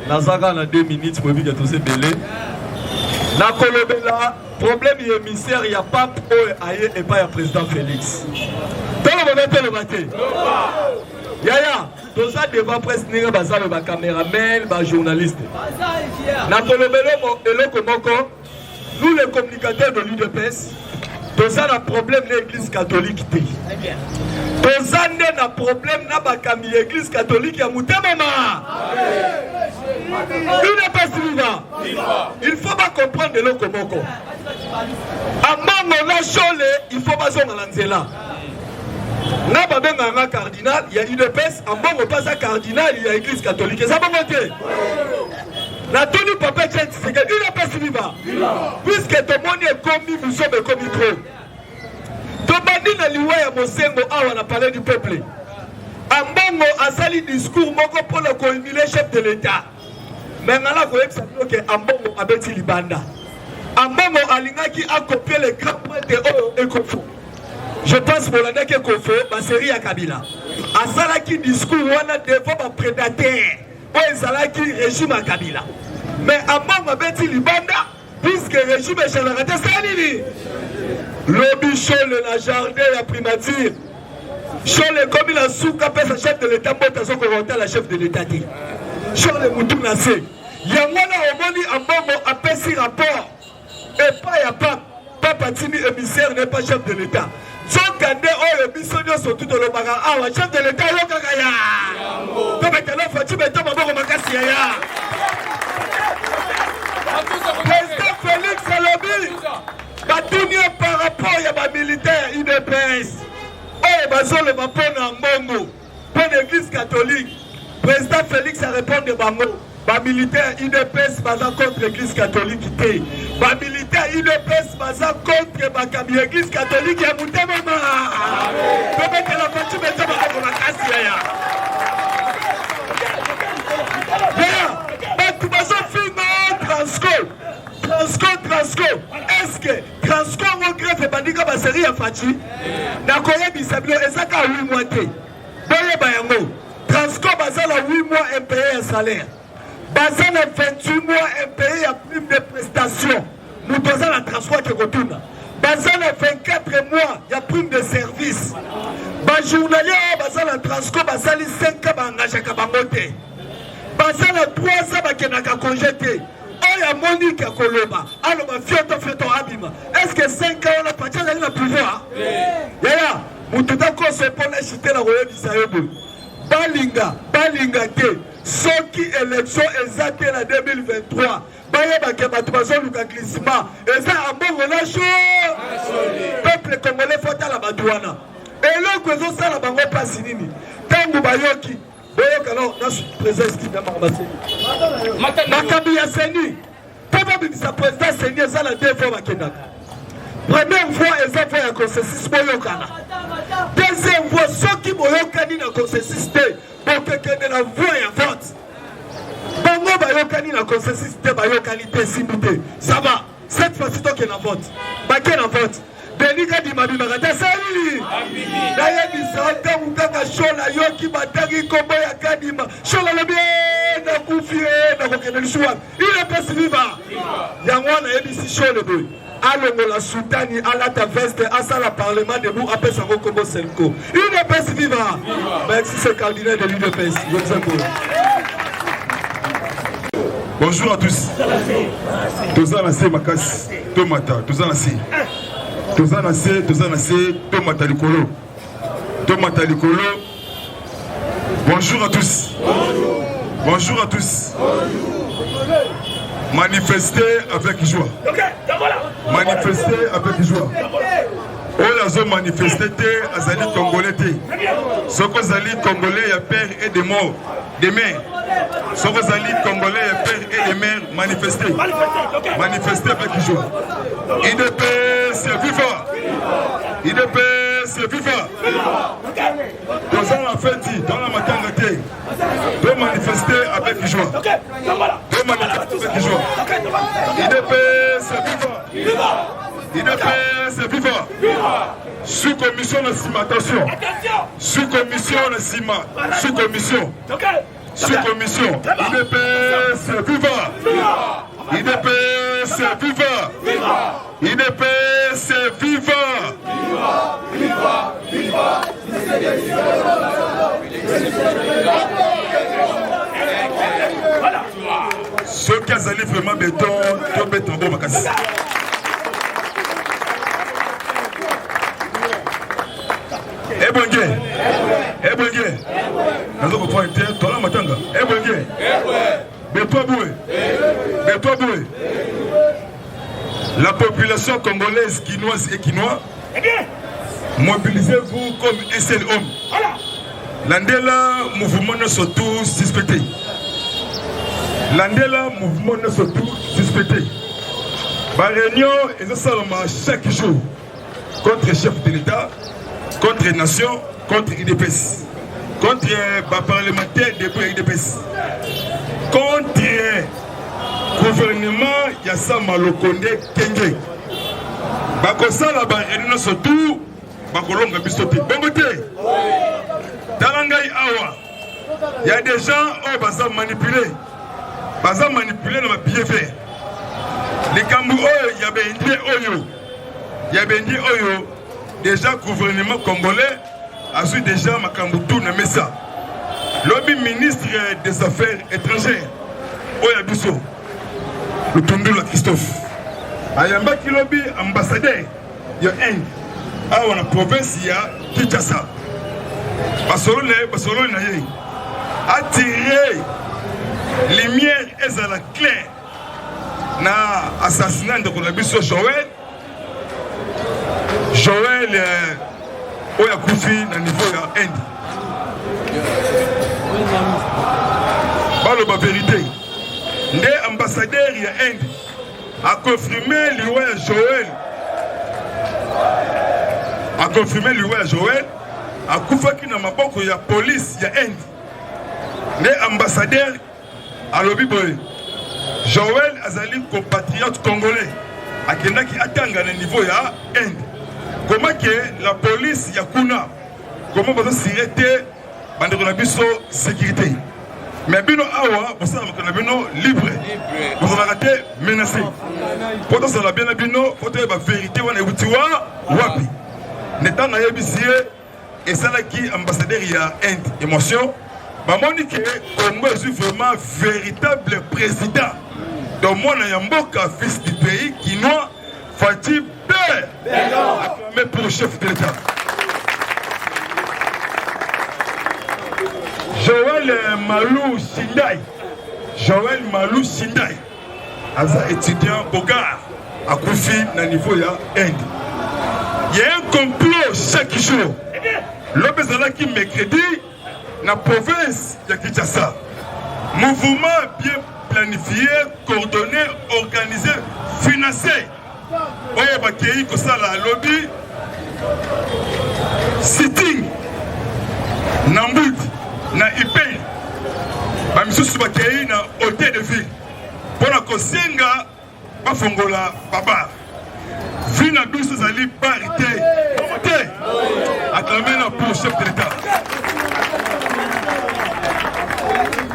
Nazaga na 2 minutes pour que tout se belé. Na kolobela problème émissaire y a pas aye et pas ya président Félix. Dans le moment le matin. Yaya, tout ça devant presse ninga bazalo ba caméraman, ba journaliste. Na kolobela eloko moko, nous les communicateurs de l'UDPS, tout ça a problème de l'église catholique. Tout ça a problème na ba l'église catholique ya mutemama. Il faut pas comprendre le komoko. Amamo na chole, il faut pas zonga lanzela. Na ba benga nga cardinal, il y a une UDPS, amamo pas ça cardinal, il y a église catholique. Ça va monter. La tenue papa Tchèque, c'est que UDPS viva. Puisque tout le monde est commis, nous sommes commis trop. Tobandi na liwa ya Mosengo awa na parler du peuple. Amamo a sali discours moko pour le humilier chef de l'État. Mais on a vu que Ambongo a bêti Libanda. Ambongo a l'ingaki a copié les grands points de haut et Kofo. Je pense pour l'année que Kofo, ma série à Kabila. A Salaki discours, on a des fois prédateur. On Salaki régime à Kabila. Mais Ambongo a bêti Libanda, puisque le régime est général. C'est Lobby chaud, le jardin, la primature. Chaud, le comme il a souka, le chef de l'État, la chef de l'État. Sur les moutons nassés. Yangwana Omoni Ambongo a passé rapport. Et pas ya Papa Tini émissaire n'est pas chef de l'État. Tsokande oh le bisonio sont tout dans le baga. Ah le chef de l'État yo kakaya. Comme maintenant Fati Beto Maboko Makasi ya. Président Félix Alobi. Batunia par rapport ya ba militaire UDPS. Oh bazo le mapona Ambongo. Pour l'église catholique. Président Félix a répondu de Bango. Les militaires UDPS basant contre l'église catholique. Les militaires UDPS basant contre l'église catholique. Il y a mon maman. Comment est-ce que la voiture met ça dans la casse? Transco. Est-ce que Transco regrette Bandika Basseri à Fati? D'accord, Bisabio, et ça a 8 mois. Boye Bayango. Transco Bazala 8 mois impayé un salaire. Bazala 28 mois impayé à prime de prestations. Nous devons la Transco qui retourne. Bazala 24 mois, il y a prime de service. Journalier, Bazala Transco, Bazali 5 ans engagé à Kabangote. Bazala 3 ans qui n'a qu'à congéter. Il y a Monique à Koloba. Alors, Fioto Abima. Est-ce que 5 ans on a pas le pouvoir? Yaya, Moutouta se pone à chuter la royaume d'Israël. Balinga te soki élection exacte en 2023 baye bakeba tubazo luka glissement eza ambongo na chaud peuple congolais fota la badouana eloko ezo sala bango pasi nini tangu bayoki boyoka na président Steve Mambaseni makabi ya seni papa bibisa président seni eza la deux fois bakendaka première fois eza fois ya consensus boyokana. Deuxième fois, ceux qui m'ont eu na consensus pour que la voix et vote. Bango bayokani na consensus bayokalité simité. Ça va. Cette fois-ci, toi qui na vote. Baké na vote. Denika di mabi magata sali. D'ailleurs, il s'entend ou kaka shola yoki batagi kombo ya kadima. Shola le bien na koufié na kokene le choix. Il est pas vivant. Yangwana ebisi shola boy. Alongo la soutani à la veste à la parlement de vous après ça Kobo Selko. UDPS viva. Merci c'est cardinal de l'UDPS. Bonjour à tous. Tous en assez makas, tomata, tous en assez. Tomata likolo. Tomata likolo. Bonjour à tous. Bonjour à tous. Manifester avec joie. Manifester avec joie. On a zone manifester azali congolais. Ce que azali congolais, il y a père et des morts, des mères. Ce que azali congolais, il y a père et des mères, manifester. Manifester avec joie. IDPS viva. IDPS viva. Dans la fête, dans la maternité, de manifester avec joie. De manifester avec joie. IDPS viva. IDPS viva. Sous-commission de cima, attention. Sous-commission de cima. Sous-commission. sous-commission. IDPS, viva! IDPS, viva! IDPS, viva! Ce qui a vraiment béton, tout béton, bon, ma casse. Ebonge, nazo comprendre te, toi la matanga. Ebonge, Beto Boué. La population congolaise, quinoise et quinois, mobilisez-vous comme un seul homme. Landela, mouvement ne sont tous suspectés. Ma réunion est seulement chaque jour contre le chef de l'État, contre les nations, contre l'IDPS, contre les parlementaires de l'IDPS, contre le gouvernement Yassa Malokonde Kenge. Bakosa la réunion surtout, Bakolonga Bistoté. Bongoté, Talangai Awa, il y a des gens qui sont manipulés dans ma pied vert. Les Kambou, il y a Bendi Oyo, déjà gouvernement congolais a su déjà Makamboutou Namesa. Lobby ministre des Affaires étrangères, Oya Bisso, le Tundula Christophe. Ayamba qui lobby ambassadeur, il y a un, à la province, il y a Kinshasa. Basolo Naye, attirer lumière est à la clé. Na assassinat de Konabiso Joël oya kufi na niveau ya Inde. Balo ba vérité. Ndé ambassadeur ya Inde a confirmé Joël a kufaki na maboko ya police ya Inde. Ndé ambassadeur a lobi boy Joël Azali, compatriote congolais, a qui atteint le niveau ya Inde. Comment que la police Yakuna, comment vous s'arrêter dans la sécurité. Mais bino awa, vous savez que bino libre. Vous avez raté menacé. Pourtant ça la bien bino, faut la vérité wana utiwa wapi. N'étant na yebisié et ça là qui ambassadeur ya Inde émotion. Bah Monique Congo est vraiment véritable président. Donc moi, Yamboka, fils du pays, quinois, Fatih B. Acclamé pour le chef de l'État. Joël Malou Sindai, Aza étudiant Bogar, à Koufi, na niveau ya Inde. Il y a un complot chaque jour. L'Obézala qui mercredi, dans la province de Kinshasa. Mouvement bien planifié, coordonné, organisé, financé. Oye Bakei Kosala lobby, sitting, Namboud, na Ipei, Bamisusu Bakei na hôtel de ville. Pour la Kosenga, Bafongola, Baba. Vina Douce Zali parité. Acclamé pour chef de l'État.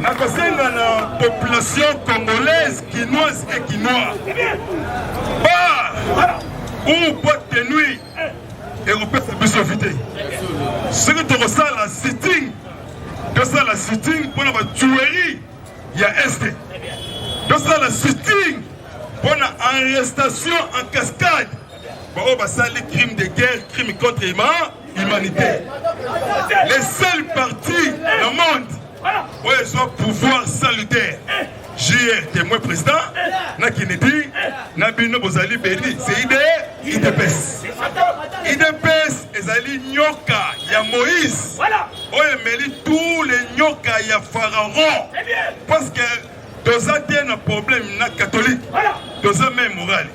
Na Kosenga na population congolaise, quinoise et quinois. Ou boîte de nuit européenne sa bisovité. Ce que tu ressens la sitting, pour la tuerie, il y a Est. Donc ça la sitting, pour l'arrestation en cascade. Bon, ça les crimes de guerre, crimes contre l'humanité. Les seuls partis dans le monde où ils ont pouvoir salutaire. JR, témoin président, na Kennedy, na Bino Bozali Beli, c'est IDPS. IDPS, Ezali Nyoka, ya Moïse. Oh, il mérite tous les Nyoka, ya Pharaon. Parce que dans un problème na catholique, dans un même moral.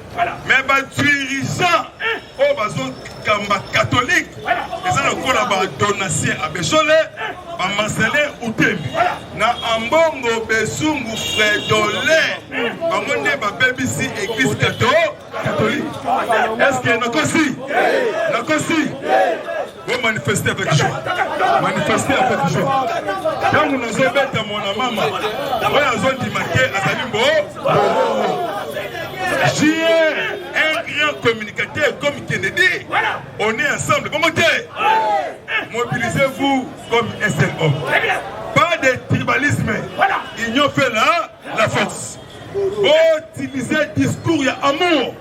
Mais les dirigeants, oh, bazon kamba catholique, ils ont encore la donation à Bécholé, à Marcelin ou Tembi. Na Ambongo Besungu Fredolé, on est ma baby si église catholique. Est-ce que n'a consi? Vous manifestez avec joie. Manifestez avec joie. Quand vous azobeta mwana mama oyo azondimake azali mbo JR, un grand communicateur comme Kennedy. On est ensemble. Comment t'es? Mobilisez-vous comme un seul homme. Pas de tribalisme. Ils ont fait la force. Utilisez le discours, il y a amour.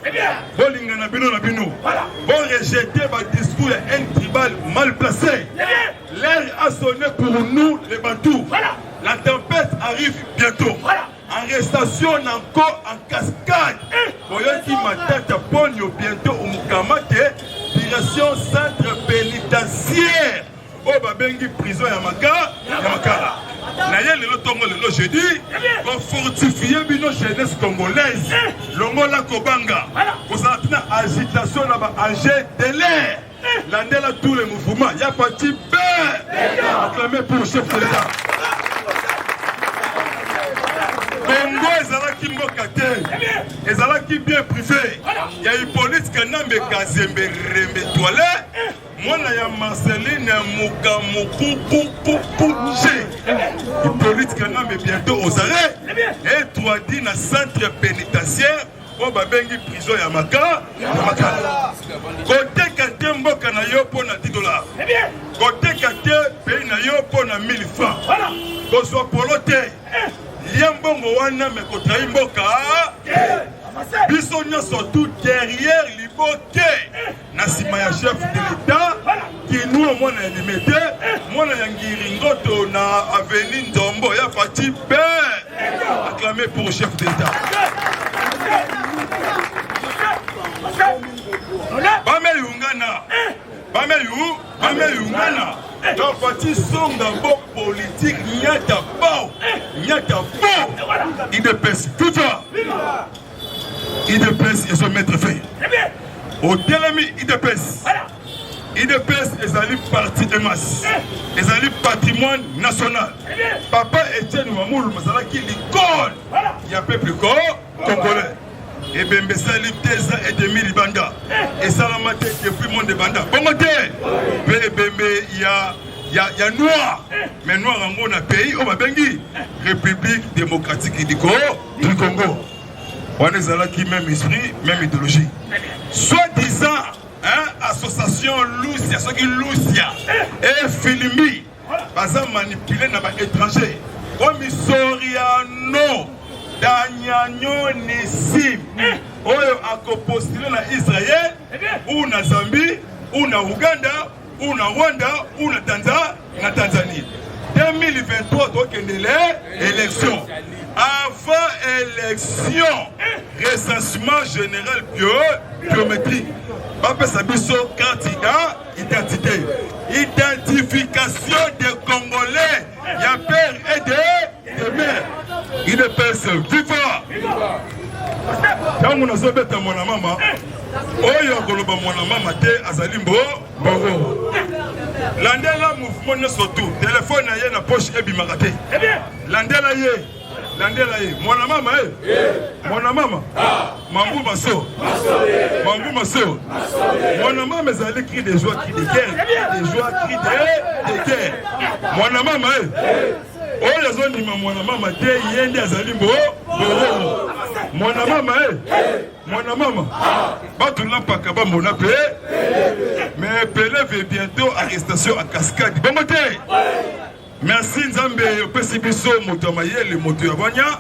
Bon, rejeter le discours, il y a un tribal mal placé. L'air a sonné pour nous, les Bantous. La tempête arrive bientôt. Arrestation encore en cascade. Boyoki matata ponyo bientôt au Mukamate, direction centre pénitentiaire. Oh babengi prison ya Makala. Naye le tongo le jeudi, pour fortifier bino jeunesse congolaise. Longola Kobanga. Pour ça agitation là-bas, enjeu de l'air. Landela tous les mouvements. Il y a parti B. Acclamé pour le chef de l'État. Congo ezalaki mboka te ezalaki bien privé ya Hippolyte Kanambe Kazembe Rembe Toile mwana ya Marceline ya Mukamukukukukuche Hippolyte Kanambe bientôt aux arrêts et 3D na centre pénitentiaire o babengi prison ya Makala côté kate mboka na yo pona $10 côté kate pays na yo pona 1000 francs kozwa polote Liambongo wana me kotrahi mboka biso nyonso tout derrière liboke na sima ya chef de l'État kinua mwana ya limete mwana ya Ngiringoto na avenue Ndombo ya Fati B acclamé pour le chef de l'État. Bame Yungana donc Fati songa bo politique nyata bao IDPS tout ça IDPS et son maître fait au Telemi IDPS est allé parti de masse est allé patrimoine national papa Etienne Mamoulou Mazalaki l'icône il y a peuple congolais et Bembe Sali 2 ans et demi Libanda et Salamate depuis mon de Banda Bongote Bembe il y a noir mais noir en mon pays au Babengi République démocratique du Congo on est là qui même esprit même idéologie soi-disant association Lucia ce qui Lucia et Filimi baza manipulé na ba étranger comme Soriano Danyano Nissim oyo akopostile na Israël ou na Zambie ou na Uganda ou na Rwanda ou na Tanzanie 2023 tokende l'élection avant élection recensement général biométrique Papa Sabiso candidat identité identification des Congolais il y a père et de mère il est personne viva quand on a zobeta mwana mama oyo koloba mwana mama te azalimbo bongo landela mouvement surtout téléphone na ye na poche ebimaka te landela ye mwana mama mwana mama mambu maso mwana mama ezali cri de joie cri de guerre mwana mama oyo azondima mwana mama te ye nde azali mbo mwana mama bato lapaka bamona pe mais Pelé veut bientôt arrestation à cascade bongo te merci Nzambe opesi biso moto mayele moto ya banya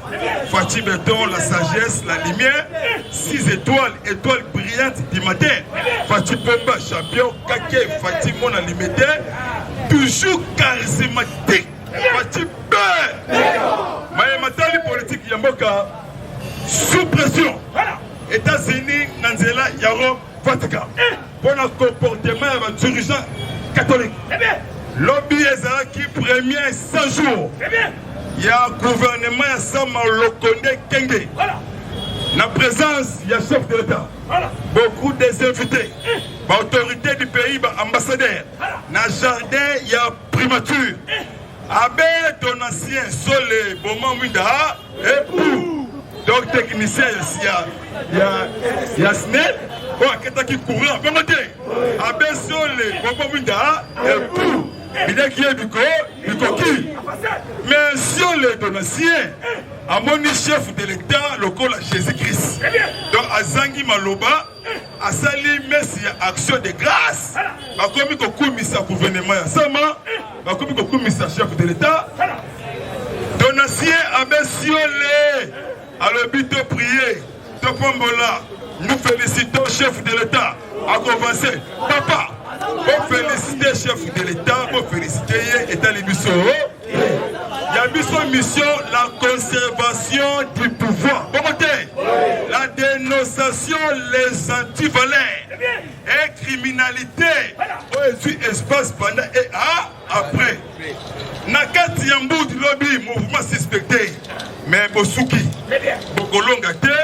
Fati Beton la sagesse la lumière 6 étoiles brillantes du matin Fati Pomba champion Kake Fati Mona limité toujours charismatique Fati B mais matali politique ya mboka sous pression États-Unis Nanzela Yaro Vatican pour le comportement de dirigeants catholiques lobby ezalaki premier 100 jours il y a gouvernement ya Sama Lokonde Kenge la présence il y a chef de l'État beaucoup des invités autorités du pays ambassadeurs na jardin il y a primature abe ton ancien Solé Boma Mwinda et pour donc technicien il y a SNED qui courir à Abe Solé Boma Mwinda et pour il qui est du coquille. Mais si on les donatien, à mon chef de l'État, le col Jésus-Christ. Donc, à Zangi Maloba, à Sali Messi, action de grâce. À comme il commis à gouvernement, à comme il commis à chef de l'État. Donatien à messieurs les, à le but de prier, de Pombola. Nous félicitons chef de l'État à commencer. Papa, vous félicitez chef de l'État, vous félicitez l'État Libiso. Il y a une mission, la conservation du pouvoir. La dénonciation, les antivaleurs et criminalité. Au espace pendant et après. Nakati Yambou du lobby, mouvement suspecté. Mais Bosuki, Bokolongate,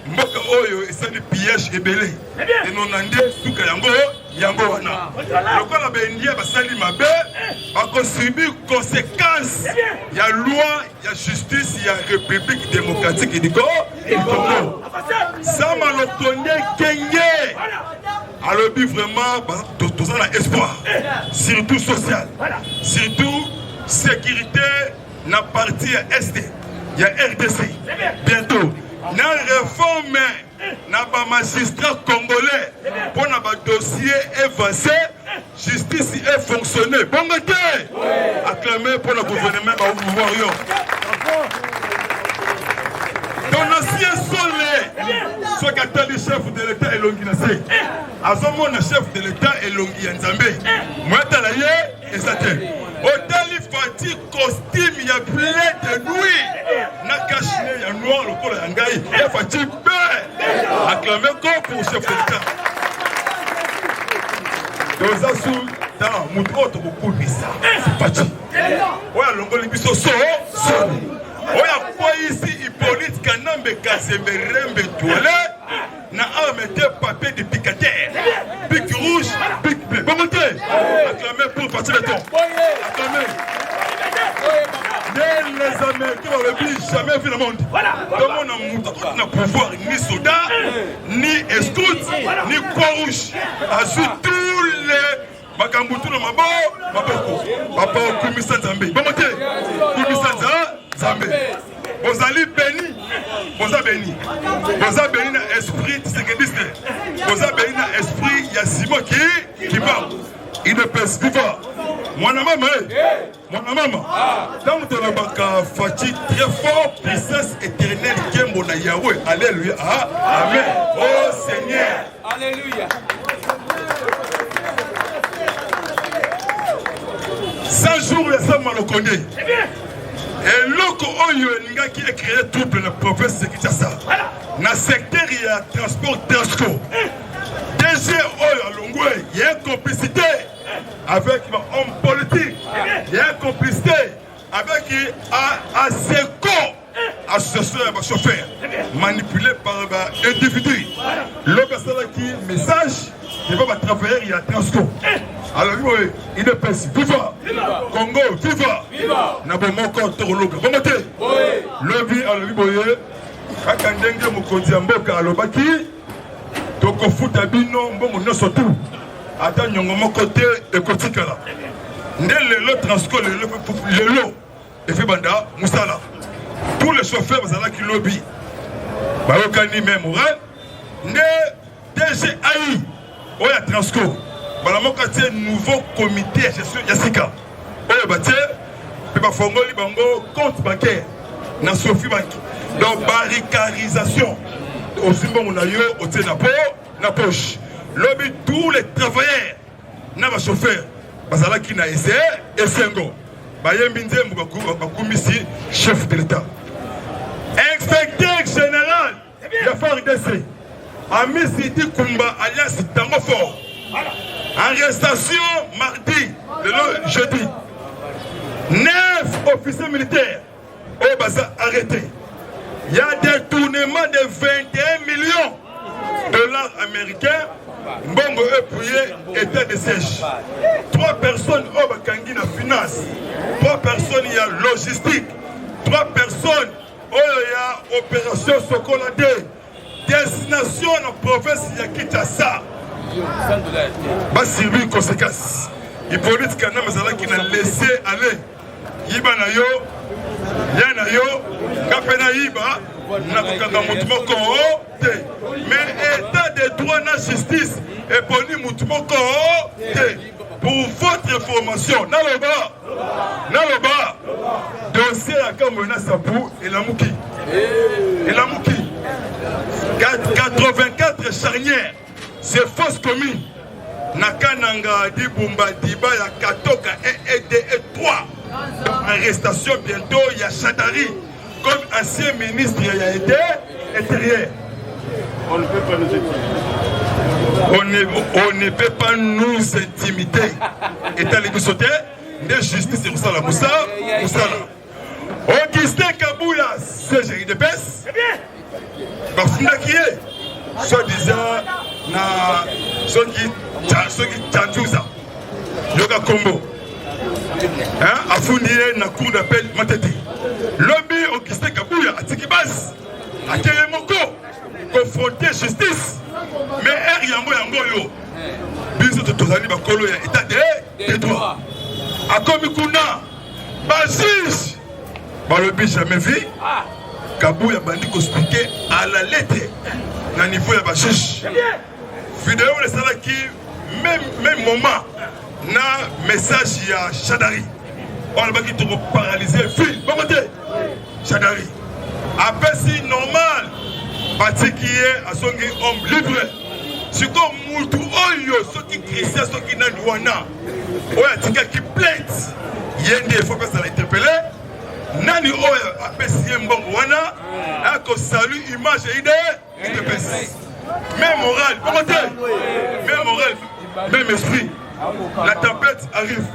Mboka Oyo, et ça des pièges ébélés. Et non, Nandé, Souka Yango Wana. Le cas la Bendia, Basali Mabe, a contribué conséquences. Il y a loi, il y a justice, il y a République démocratique et du Congo. Ça m'a l'obtenu Kenya. Alors, vraiment, tout ça a espoir. Surtout social. Surtout sécurité, na partie Est. Il y a RDC. Bientôt. Na réforme, na ba magistrat congolais. Pour na ba dossier avancé, justice est fonctionné. Bon matin. Acclamé pour le gouvernement au pouvoir. Ton ancien solé, soit qu'attend le chef de l'État et l'Onginase. À ce moment, le chef de l'État et l'Onginazambé. Moi, t'as et ça t'est. Autant les fatigues, costume, il y a plein de nuits. N'a caché, il y a noir, le col de Ngaï. Il y a fatigue, acclamé comme pour le chef de l'État. Dans un sou, dans mon autre, beaucoup de ça. C'est fatigue. Ouais, l'ongoli biso so. Oya quoi ici, Hippolyte Kanambe Kasembe Rembe Toile, n'a pas mettre papier de picateur, pic rouge, pic bleu. Bon monter, acclamé pour partir le temps. Acclamé. Les Américains dans le pays, jamais vu le monde. Donc on n'a pouvoir ni soldat, ni escoute, ni croix-rouge. Ensuite tous les Makambutu no Maboko, Papa Kumisa Zambé. Bon monter, Kumisa Zambé. Vous allez béni, vous avez béni. Vous avez béni dans l'esprit sécuriste. Vous avez béni dans l'esprit Yassimo qui parle. Il ne peut se vivre. Mon maman, dans ton abaka, fatigue très fort, puissance éternelle, qui est mon Yahweh. Alléluia. Amen. Oh Seigneur. Alléluia. 100 jours, les hommes le connaissent. Et l'autre qui a créé trouble dans la province de Kinshasa. Dans le secteur, il y a transport Transco. DG Oyo il y a une complicité avec l'homme politique. Il y a une complicité avec ASECO, association de chauffeurs, manipulé par l'individu. L'autre personne qui message, il va travailler, il y a Transco. Alors, oui, il est passé. Viva! Congo, viva! N'a pas mon compte au logo. Bon matin! Le vie à la vie, quand on a mokonzi mboka alobaki, toko futa bino mbongo nyonso tu. Ata nyongo moko te ekotikala. Nde lelo Transco lelo efi banda musala. Tous les chauffeurs bazala ki lobby. Bayokani même moral. Nde DGAI oya Transco. Un nouveau comité de gestion Yassika. Il y a un compte bancaire dans Sophie Bank. Donc, barricarisation. Aussi, on a eu la poche. Lobby tous les travailleurs, les chauffeurs, qui n'a essayé, et c'est un go. Chef de l'État. Inspecteur général, il a fait un décès. Ami Sidi Kumba, alias Tangofor. Arrestation mardi, le jeudi. 9 officiers militaires au bazar arrêtés. Il y a des tournements de 21 millions de dollars américains. Mbongo épouillé, état de siège. 3 personnes au Bakangi na finance. 3 personnes il y a logistique. 3 personnes il y a opération Sokolade. Destination dans la province de Kinshasa. Bas sur lui conséquence. Hippolyte Kanam qui n'a laissé aller. Yiba na yo, ya na yo, kapena yiba, na kokanga mutu moko te. Mais état de droit na justice, et poni mutu moko te. Pour votre information, Naloba, dossier à Kamona Sapou et la Mouki. 84 charnières, c'est fausse commune. Nakananga, Dibumba, Diba, ya Katoka, et 3. Arrestation bientôt, il y a Chadari, comme ancien ministre, il y a été intérieur. On ne peut pas nous intimider. On ne peut pas nous intimider. État les sauter, de justice et Moussala Moussala. Augustin Kabouya, CGI de Pes. Bafuna qui est, soi-disant, na Soki Tchandjouza, Yoga Combo. A fouillé na cour d'appel Mateti. Lobby Augustin Kabouya à Tikibas, à Kérémoko, confronté justice. Mais Yango yo. Biso de Tozali Bakolo ya état de droit. A Komikuna, Basis, Balobi jamais vu. Kabouya bandi expliqué à la lettre. Na niveau ya Basis. Vidéo les salles qui, même moment. Na message ya Chadari. On va qui te paralyser le fil. Bon côté. Chadari. Après si normal, parti qui est à son homme libre. C'est comme Moutou Oyo, ceux qui crissent, ceux qui n'ont pas. Oya tika qui plainte. Yende il faut que ça l'interpelle. Nani Oya après si mbon wana, a ko salut image idée, il te pèse. Même morale, bon côté. Même morale, même esprit. La tempête arrive.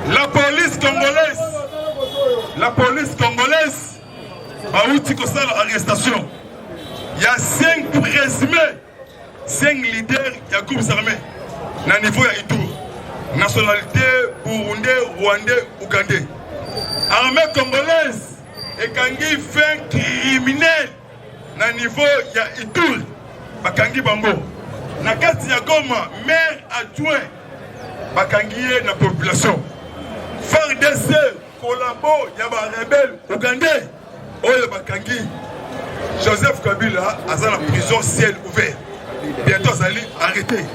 La police congolaise a outil que ça l'arrestation. Il y a 5 présumés, 5 leaders de la groupe armée. Na niveau ya Itour. Nationalité burundais, rwandais, ougandais. Armée congolaise et kangi fin criminel. Na niveau ya Itour. Bakangi Bambo. Na kati ya Goma, maire adjoint. Bakangiye na population. FARDC, Colombo, yaba rebelle, Ougandais. Oyo Bakangi. Joseph Kabila a dans la prison ciel ouvert. Bientôt Zali arrêté.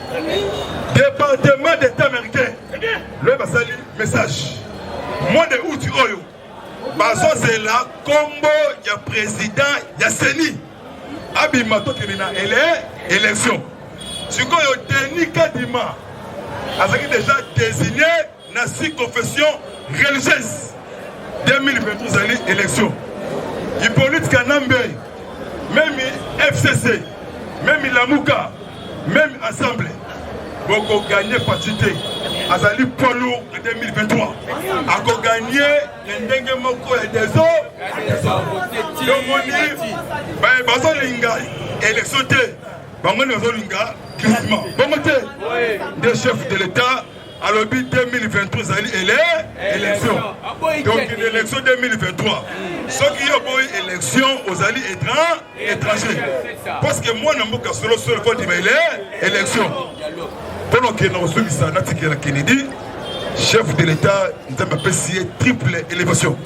Département d'État américain. Le Basali message. Moi de Outi Oyo. Bazo c'est là combo ya président ya Seni. Abimato qui est dans l'élection. Ce qu'on a Denis Kadima. Avec déjà désigné dans 6 confessions religieuses. 2023 années élection. Hippolyte Kanambe, même FCC, même Lamouka, même Assemblée, beaucoup gagné partité. Azali Polo en 2023. A gagné l'Indenge Moko et des autres. Donc on dit, Bazo Linga, élection T. Bango Bazo Linga. Bon des chefs de l'État à l'objet 2023 élection. Donc une élection 2023. Ceux qui ont élection aux alliés étrangers. Parce que moi, je n'ai pas solo fois élection. Pendant que nous avons Kennedy, chef de l'État, nous avons appelé triple élévation.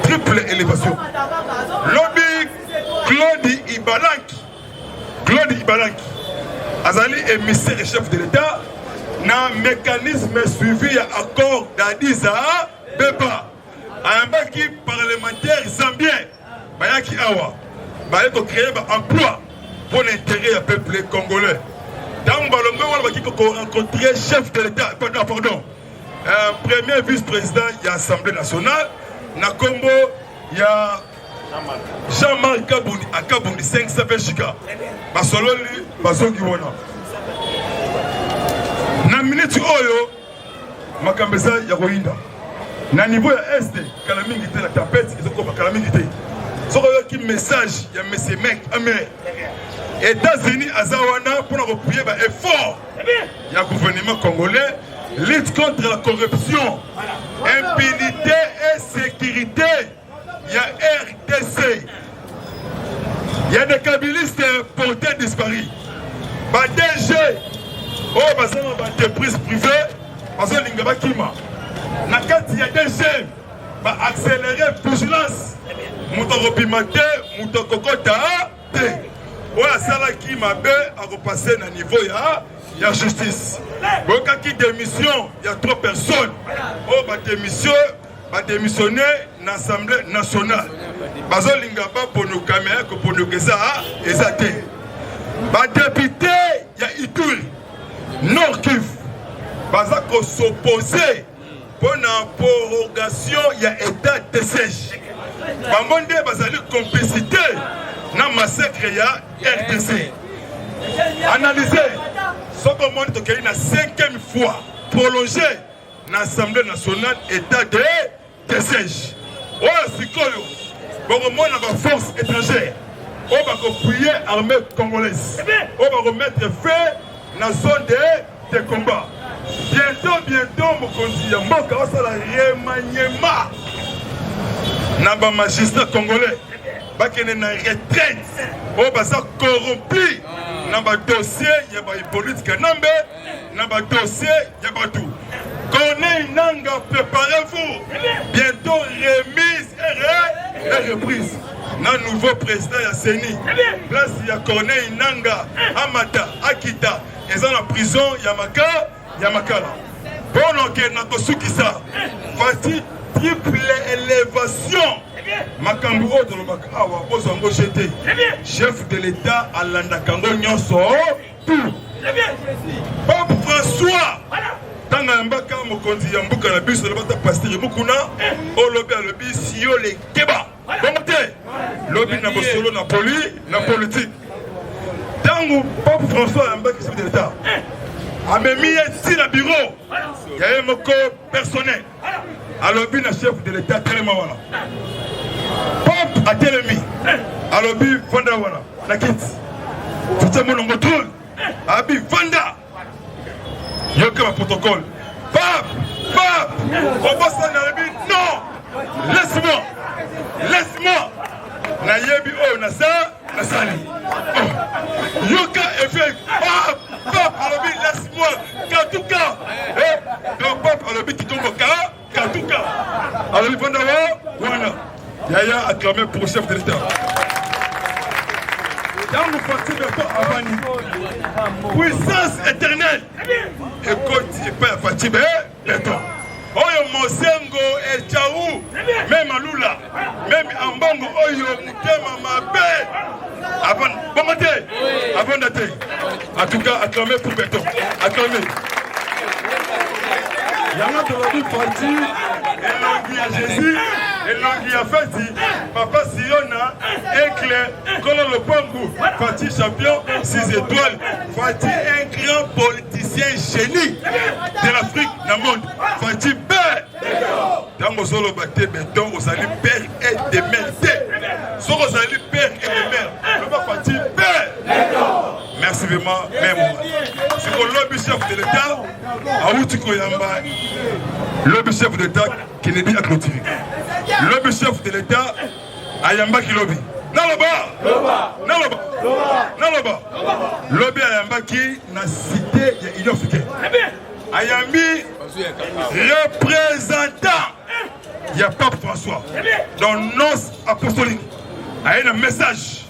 Triple élévation. Lobby Claude Ibalanki. Azali émissaire et chef de l'État, na mécanisme suivi à accord d'Addis Abeba. Un baki parlementaire zambien, Bayaki Awa, Bayako créer un emploi pour l'intérêt du peuple congolais. Dans le Balombe, on va rencontrer chef de l'État, pardon, premier vice-président de l'Assemblée nationale, na Combo, il y a Jean-Marc Kabouni, à Kabouni, 5 Chika. Basololi, Bazongi Wana. Na minute Oyo, Makambeza Yaroinda. Na niveau ya Est, Kalamingité, la tempête, ils ont compris Kalamingité. Ce qui message, il y a mes mecs, Américains. États-Unis, Azawana, pour appuyer l'effort. Il y a un gouvernement congolais, lutte contre la corruption, impunité et sécurité. Il y a RDC. Il y a des kabilistes portés disparus. DG, entreprise privée, bazolinga bakima na kati ya DG accélérer vigilance moto akopima te moto akokota te oyo asalaki mabe akopase na niveau ya justice boyokaki démission ya 3 personnes oyo badémissionné na assemblée nationale bazolinga baponoka me koponoka eza te badepute ya Ituri Nord Kivu baza kosopose mpona prorogation ya état de siège bango nde bazali complicité na massacre ya RDC analysé soko omoni tokei na 5e fois prolongé na assemblée nationale état de siège oyo sikoyo bokomona baforce étrangère oyo bakopouye armée congolaise oyo bakomettre fin na zone de combat bientôt mokonzi ya mboka osala remaniement na bamagistrat congolais bakende na retraite oyo baza corrompu na badossier ya bapolitika nambe na badossier ya bato Corneille Nangaa, préparez-vous. Bientôt remise et reprise. Na nouveau président ya Seni. Place ya Corneille Nangaa, Amata, Akita, ils ont la prison Yamakala. Bon ok, Nakosukisa. Fati triple élévation. Makambu oto lo makawa bozongo jeté. Chef de l'État Alanda Kango Nyonso. Tout. Pape François. Tanga mbaka mokonzi ya mbuka na biso lebata pasteur mukuna olobi alobi siyo le keba bonte lobi na bosolo na politique tangu Pape François mbaki chef de l'État amemi si na bureau ya moko personnel alobi na chef de l'État tellement wana Pape atelemi alobi vanda wana na kit tuta monongo tout abi vanda yoka ma protocole. Pape, on va s'en aller. Non, laisse-moi. Na yebi o na sali. Yoka effet. Pape, alobi laisse-moi. Katuka. Donc Pape alobi kitongo Katuka. Alobi vanda wana. Yaya acclamé pour chef de l'État. Dans le parti de Avani, puissance éternelle. Écoute, il peut y Fatime, béton. Oyo Mosengo et Tchaou, même à Lula, même en Bongo, Oyo Mutema Mabe. Avant d'attendre. En tout cas, acclamé pour béton. Acclamé. Il y a un autre parti, et l'on dit à Jésus. Et l'on a fait Papa Siona, Éclair, Colon le Pambou, Fatih champion, 6 étoiles, Fatih un grand politicien génie de l'Afrique, dans le monde, Fatih Père. Dans mon solo bâté béton, vous allez père et démerdé. So vous allez père et démerdé. Le bas Fatih Père. Merci vraiment, même. C'est que le chef de l'État, Aoutiko Yamba, le chef de l'État qui n'est pas clôturé. Le chef de l'État, Ayamba qui lobby. Naloba. Lobby Ayamba qui n'a cité l'Union africaine. Ayambi, représentant, il y a Pape François, dans nos apostoliques. Il y a un message.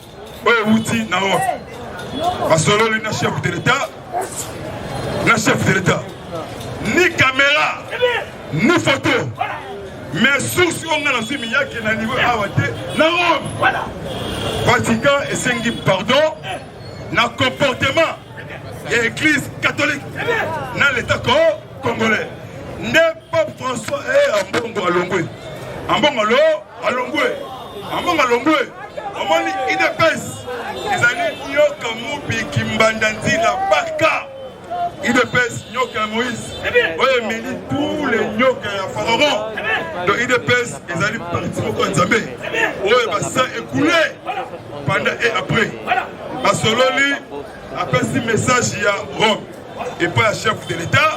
Outi Narob. Parce que le chef de l'État, ni caméra, ni photo. Mais source on a lancé Mia qui est à niveau awate na Rome. Vatican et Sengi pardon na comportement de l'église catholique dans l'état congolais. Ne Pape François est en bongo alongwe. En bongo alongwe. Omoni idepes. Les années nyoka mubi kimbandanzi la baka. IDPS, Nyoka Moïse, oui, mais tous les Nyoka Pharaon, donc IDPS, ils allaient partir au Nzambé, oui, ça écoulé pendant et après. Parce que après ce message, il y a Rome, et pas le chef de l'État,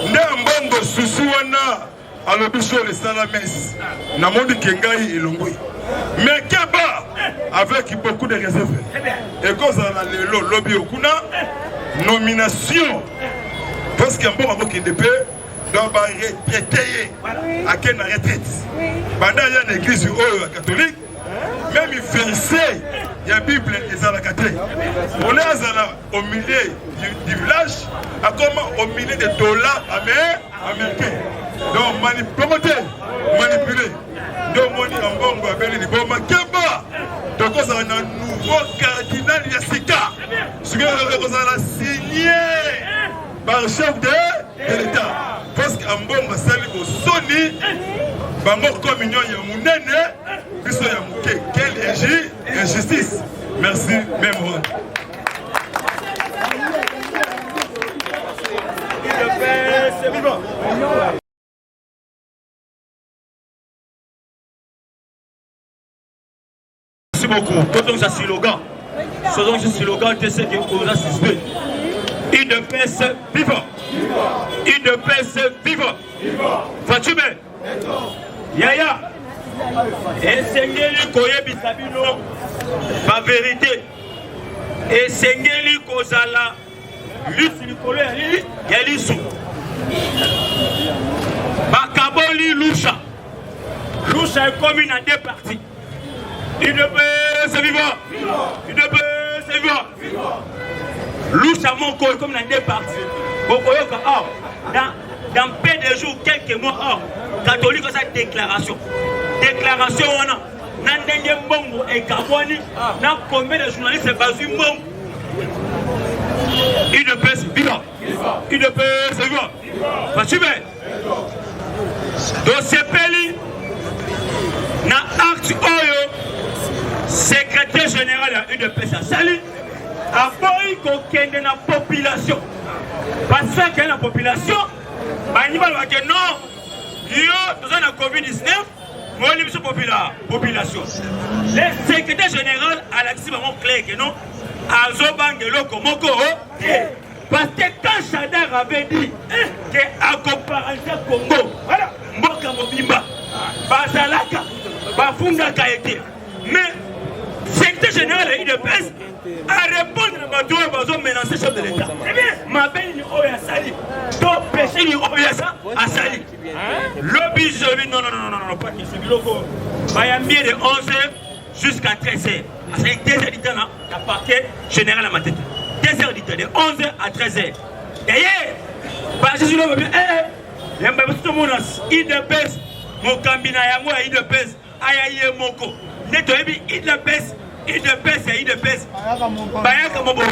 Ndambongo Susuana, à l'obéissance de Salamès, Namondi Kengai et Longui. Mais Keba, avec beaucoup de réserves, et quand on a le lobby au Kuna, nomination parce qu'il y a un bon avocat de paix donc retraité à quelle retraite pendant il y a une église catholique même il versait il y a Bible et Zalakate on est au milieu du village à comment au milieu des dollars américains donc manipulé donc on est en bon appelé du bon Makeba donc on a un nouveau cardinal Yassika ce que on a signé par le chef de l'État parce qu'en bon va salir au Sony bango communion ya munene biso ya muke quelle injustice merci même rôle merci beaucoup quand on a slogan selon ce slogan de ce que on a suspect UDPS vivant UDPS vivant Fatime Yaya esengeli koyebisa bino ba vérité esengeli kozala lusi likolo ya lisu bakaboli lusha ekomi na deux parties UDPS vivant UDPS vivant lusha moko ekomi na deux parties bokoyoka dans peu de jours, quelques mois, catholique a sa déclaration. Déclaration, on a Nandenge Mbongo et Kabouani, n'a combien de journalistes basés Mbongo. UDPS vivant. UDPS vivant. Vas-tu bien? Donc, c'est Peli, na acte Oyo, secrétaire général de UDPS à Sali, a boy qu'on de la population. Parce que la population, que non, nous avons la Covid-19, nous avons la population. Le secrétaire général Alexis Maman clair que non, Azobangelo Komoko, parce que quand Chadar avait dit qu'à comparaison Congo, Mboka Mobimba, Bazalaka, Bafunga Kaete, mais le secrétaire général de l'UDPS a répondu à Bateau Bazo menacer chef de l'État. Eh bien, ma belle ni Oya Sali, ton péché ni Oya à Sali. Lobby, je dis non, pas qu'il se bloque. Bayambi de 11h jusqu'à 13h. C'est 2h du temps, la parquet général à ma tête. 2h du temps, de 11h à 13h. D'ailleurs, je suis là, il y a un peu de monde, il de pèse, mon cambina yango, il de pèse, aïe, moko. Nettoyez, il de pèse. Il de pèse. Bayaka mobodo.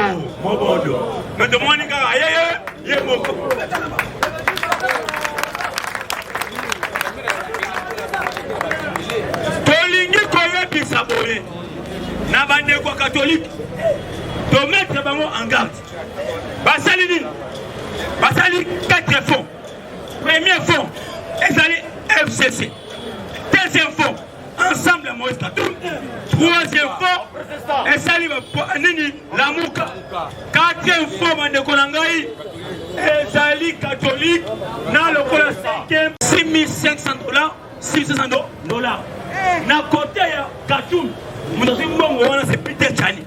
Mais de moi, il y a moko. Tolingi koye bisabole. Nabande kwa catholique. De mettre en garde. Basali 4 fonds. Premier fonds, FCC. Deuxième fonds, ensemble à Moïse Katoum. Troisième fonds, Esali Lamouka. Quatrième fonds, Mandekonangaï. Esali catholique. Dans le cola 5e, $6,500. $6,500. Na côté ya Katoum. C'est Peter Chani.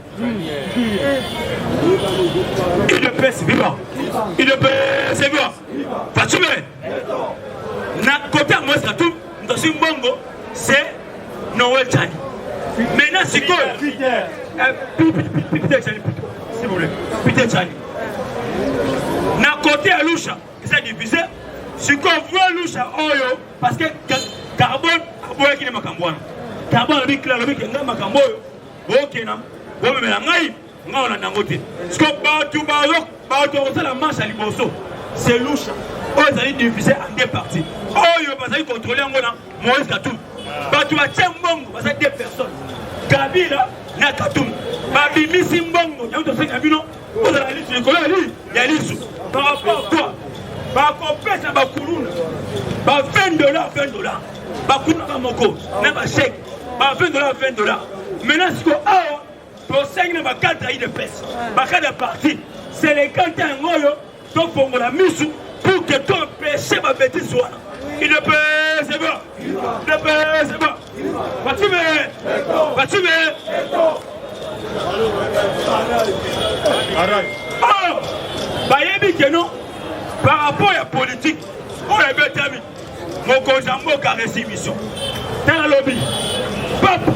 UDPS vivant. UDPS vivant. Fatime. Na côté Moïse Katoum, c'est Noël Chani. Maintenant, c'est quoi? Peter Chani, s'il vous plaît. Peter Chani. Na côté à Lusha, c'est divisé. C'est quoi voit Lusha Oyo, parce que carbone, aboye qui n'est pas cambouane. Carbone, le bic là, le bic, il n'est pas camboyo. Ok, non. Bon, mais la ngaï, on a nangoté. Ce qu'on va la marche à Liboso, c'est Lusha. Oh, ils allaient diviser en deux parties. Oh, ils vont contrôler en Gona, Moïse Katoum. Tu vas tiens Mbongo, parce que deux personnes. Kabila, na Katoum. Babimisi Mbongo, il y a un truc vous allez aller sur le colère, il y a l'issue. Par rapport à quoi? Par compète à Bakuluna. Par $20. Bakuluna Moko, même à chèque. Par $20. Maintenant, ce qu'on a, pour 5 ans, 4 de pèse. Par 4 parties, c'est les cantins en Goyo, donc pour la mise pour que ton péché ma bêtise soit. Il ne peut, c'est bon. Il ne peut, c'est bon. Vas-tu Oh, Bayebi que non, par rapport à la politique, on est bien terminé. Mon conjambo a reçu mission. Dans le lobby, Pape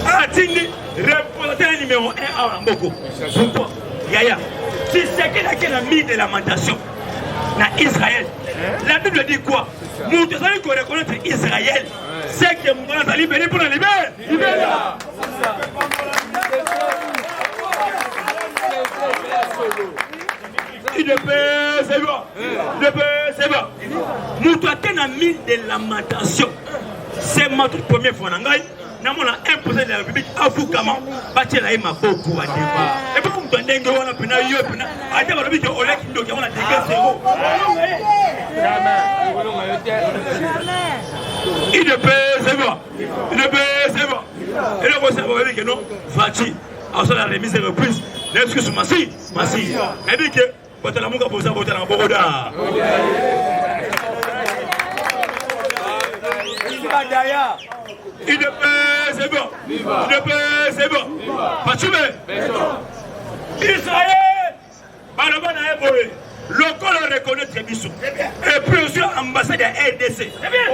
a atteint représentant numéro 1 à Mboko. Pourquoi? Yaya, si c'est qu'il a mis de lamentation dans Israël, la Bible dit quoi? Nous devons reconnaître Israël. C'est que nous allons libérer pour la libérer. Il ne peut, c'est bon. Il ne peut, c'est bon. Nous devons mis de lamentation. C'est ma toute première fois. Nous avons imposé de la République à vous comment bâtir la ma beaucoup à débat. Et puis vous donnez un on a pena yo pena. À débat le but au lait qui nous on a dégagé zéro. Il ne peut, c'est bon. Il ne peut, c'est bon. Et là vous savez que non, Fati, à la remise de reprise, l'excuse Massi. Et dit que votre amour a posé votre amour Bogoda. Il ne peut, c'est bon. Il ne peut, c'est bon. Fatime. Israël. Balabana est boé. Le col reconnaît très bien. Et puis aussi ambassade de RDC.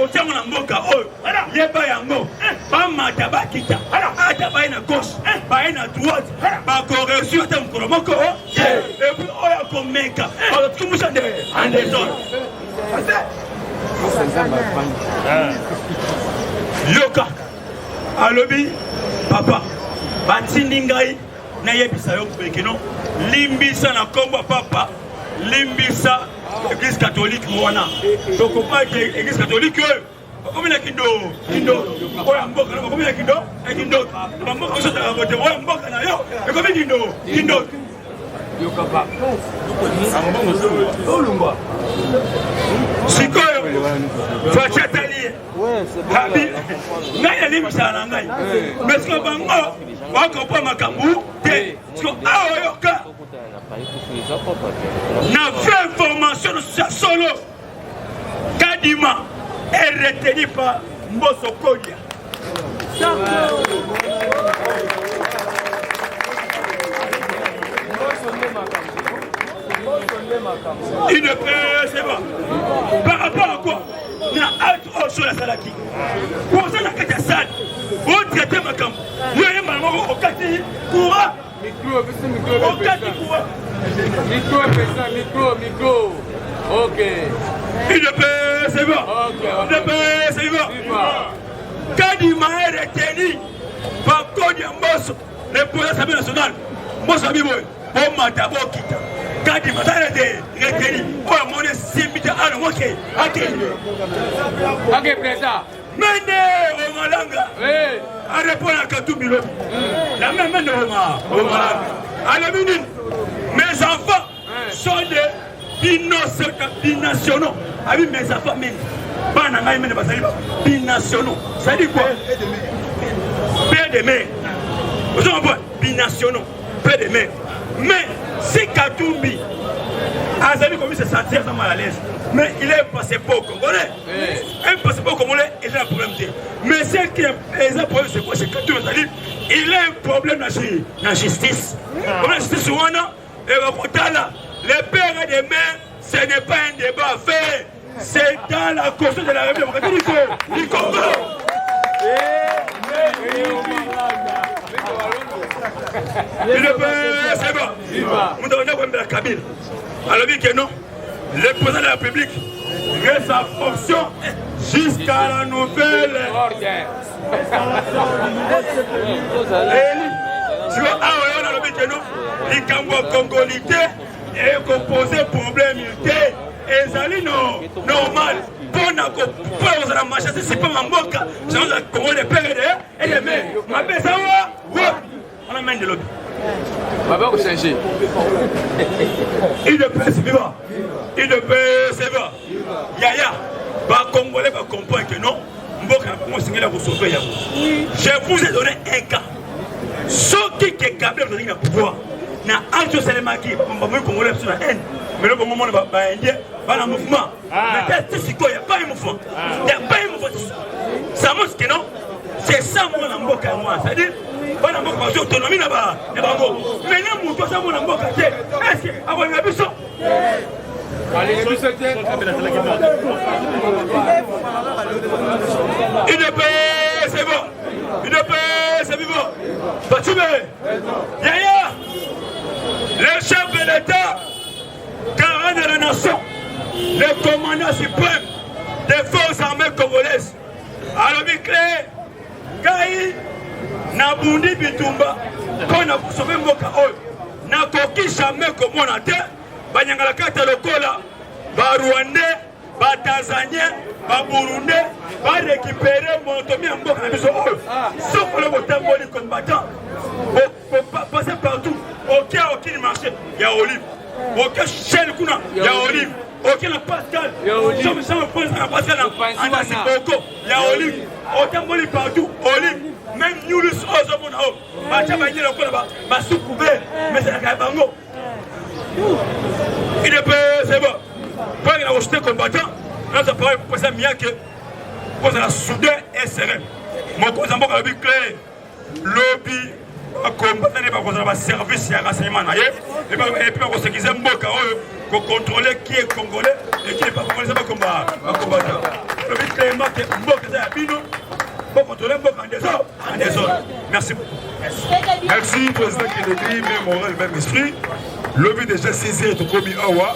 On tient mon amboka. Il n'y a pas yango. Pas ma tabakita. Ataba na gauche. Pas na droite. Pas correction. Attends mon kromoko. Et puis on a comme meka. On a tout le monde en désordre. Yoka alobi papa batindi ngai na yebisa yo bekeno limbisa na kombo papa limbisa église catholique mwana donc pas église catholique comme la kindo oya mboka na comme la kindo mboka so ta vote oya mboka na yo comme kindo yo papa olumba sikoyo fachatali habi ngai alimisa na ngai mais que bango wako pa makambu te so aoyoka na vraie information de solo Kadima est retenu par Mbosso Kodia. Il ne peut, c'est bon. Par rapport à quoi? Il y a autre chose à Salaki. Pour ça, il y a ça. Vous traitez ma camp. Il y a un moment au Kati courant. Au Kati courant. Micro. Ok. Il ne peut, c'est bon. Il ne peut, c'est bon. Kadima est retenu par Kodia Mbosso, le pouvoir assemblée nationale. Mbosso Biboy, pour Matabo Kita. Kadima est retenu pour mon simité à l'ouake. Ok, président. Mende au Malanga. À répondre à Katoumilo. La même mende au Malanga. À la minute, mes enfants sont des binationaux. Avec mes enfants, même. Pas dans la même binationaux. Ça dit quoi? Père de mère. Vous avez binationaux. Père de mère. Mais si Katoumbi a comme se sentir mal à l'aise, mais il est passé pour Congolais. Un passeport congolais, il a un problème. Mais ce qui est un problème, c'est quoi? C'est Katoumbi. Il a un problème dans la justice. Comme la justice, les pères et les mères, ce n'est pas un débat à faire. C'est dans la constitution de la République du Congo. C'est bon. Nous devons la Kabyle. Alors, dit que non, le président de la République reste sa fonction jusqu'à la nouvelle ordre. Tu vois, on a dit que non, les Congolité est composé problème militaire. Et ça est normal. Pour la marche, c'est pas ma boca. C'est un Congo les pères et les mères. Ma belle, ça va? On amène de l'autre. Papa, vous changez. Il ne peut, c'est vivant. Il ne peut, c'est vivant. Yaya, les Congolais comprennent que non. Je vous ai donné un cas. Ceux qui sont capables de donner le pouvoir. Na alto selemaki mbamwe Congolais sur la haine mais le moment ba indien ba na mouvement mais c'est quoi, il y a pas un mouvement, il y a pas un mouvement. Ça montre que non, c'est ça mon mboka moi, c'est à dire ba na mboka j'ai autonomie na ba bango maintenant mon toi ça mon mboka est-ce que avant la biso c'est bon. C'est vivant. Fatime, Yaya, le chef de l'État, garant de la nation, le commandant suprême des forces armées congolaises. Alors, Biclé, Gaï, Nabundi Bitumba, qu'on a sauvé Mboka Oyo, n'a coquille jamais comme on a dit, Banyangala Kata Lokola, Rwandais, Tanzaniens, Burundais, va récupérer mon Tomi en Mboka Biso Oyo. Sauf le motambo des combattants, pour passer partout, aucun marché, il y a Olive, aucun chaîne Kuna, il y a Olive. Aucun Pascal, il y a Olive. Il y a Olive. Aucun Moli partout, Olive. Même nous, les Ozomona, Machabani, le Kolaba, Masoukoube, mais c'est la Gabango. Il est c'est bon. Pour qu'il a rejeté combattant, nous avons parlé pour ça, Miake, pour la soudé et serein. Mon cousin, mon ami clair, lobby, combattant, service et renseignement, et puis on se disait, pour contrôler qui est congolais et qui n'est pas congolais, c'est pas combattant. Le but est marqué, pour contrôler en désordre. Merci beaucoup. Merci, président Kennedy, même moral, même esprit. Le but déjà saisi est commis Awa.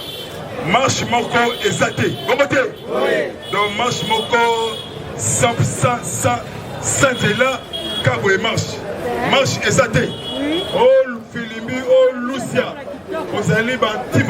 Marche Moko et Zate. Bon matin. Donc marche Moko sans là, Cabo et marche. Marche et Zate. Oh Philimi, oh Lucia. Vous allez bâtir.